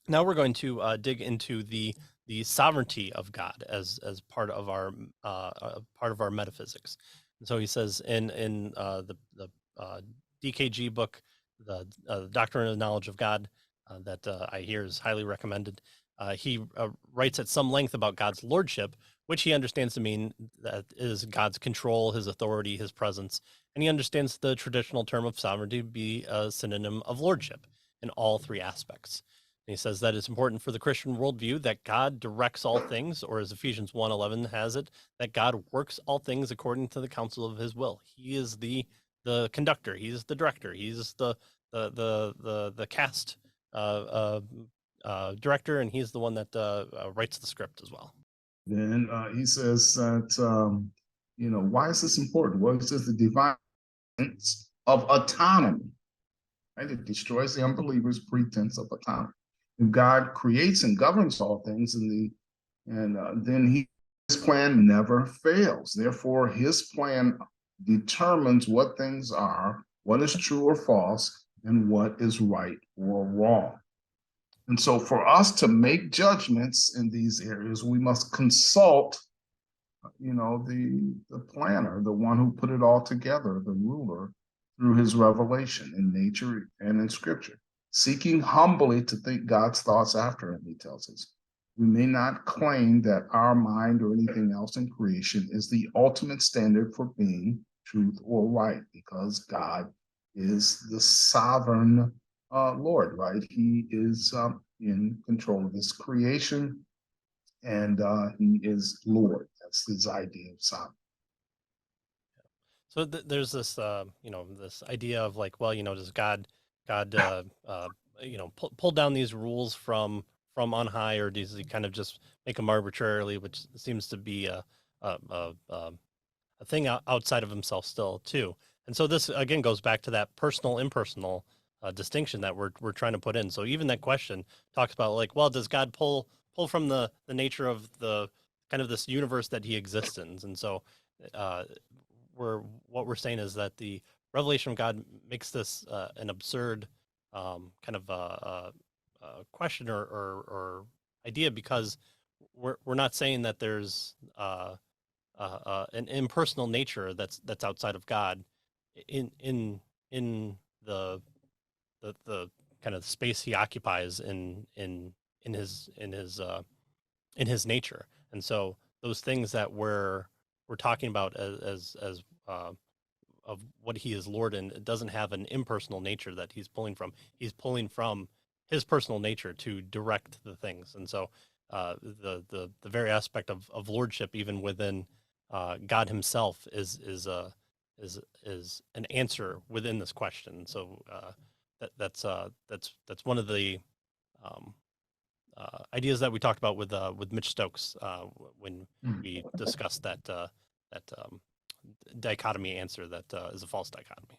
Now we're going to dig into the sovereignty of God as part of our metaphysics. And so he says in the DKG book, the Doctrine of the Knowledge of God, that I hear is highly recommended. He writes at some length about God's lordship, which he understands to mean that is God's control, his authority, his presence, and he understands the traditional term of sovereignty to be a synonym of lordship in all three aspects. And he says that it's important for the Christian worldview that God directs all things, or as Ephesians 1:11 has it, that God works all things according to the counsel of his will. He is the conductor, he's the director, he's the cast uh, director, and he's the one that writes the script as well. Then he says that, why is this important? Well, he says the divine of autonomy, right? It destroys the unbeliever's pretense of autonomy. And God creates and governs all things, and then his plan never fails. Therefore, his plan determines what things are, what is true or false, and what is right or wrong. And so, for us to make judgments in these areas, we must consult, the planner, the one who put it all together, the ruler, through his revelation in nature and in scripture, seeking humbly to think God's thoughts after him, he tells us. We may not claim that our mind or anything else in creation is the ultimate standard for being truth or right, because God is the sovereign Lord, right? He is in control of this creation, and he is Lord. That's his idea of sovereignty. So there's this, this idea of like, well, does God, pull down these rules from on high, or does he kind of just make them arbitrarily, which seems to be a, a, a a thing outside of himself still too. And so this again goes back to that personal impersonal distinction that we're trying to put in. So even that question talks about like, well, does God pull from the nature of the kind of this universe that he exists in? And so uh, what we're saying is that the revelation of God makes this an absurd kind of question or idea, because we're not saying that there's an impersonal nature that's outside of God in the kind of space he occupies in his nature. And so those things that we're talking about as of what he is Lord in, it doesn't have an impersonal nature that he's pulling from. He's pulling from his personal nature to direct the things. And so the very aspect of lordship, even within God himself, is an answer within this question. So that's one of the um, ideas that we talked about with Mitch Stokes when we discussed that dichotomy answer that is a false dichotomy.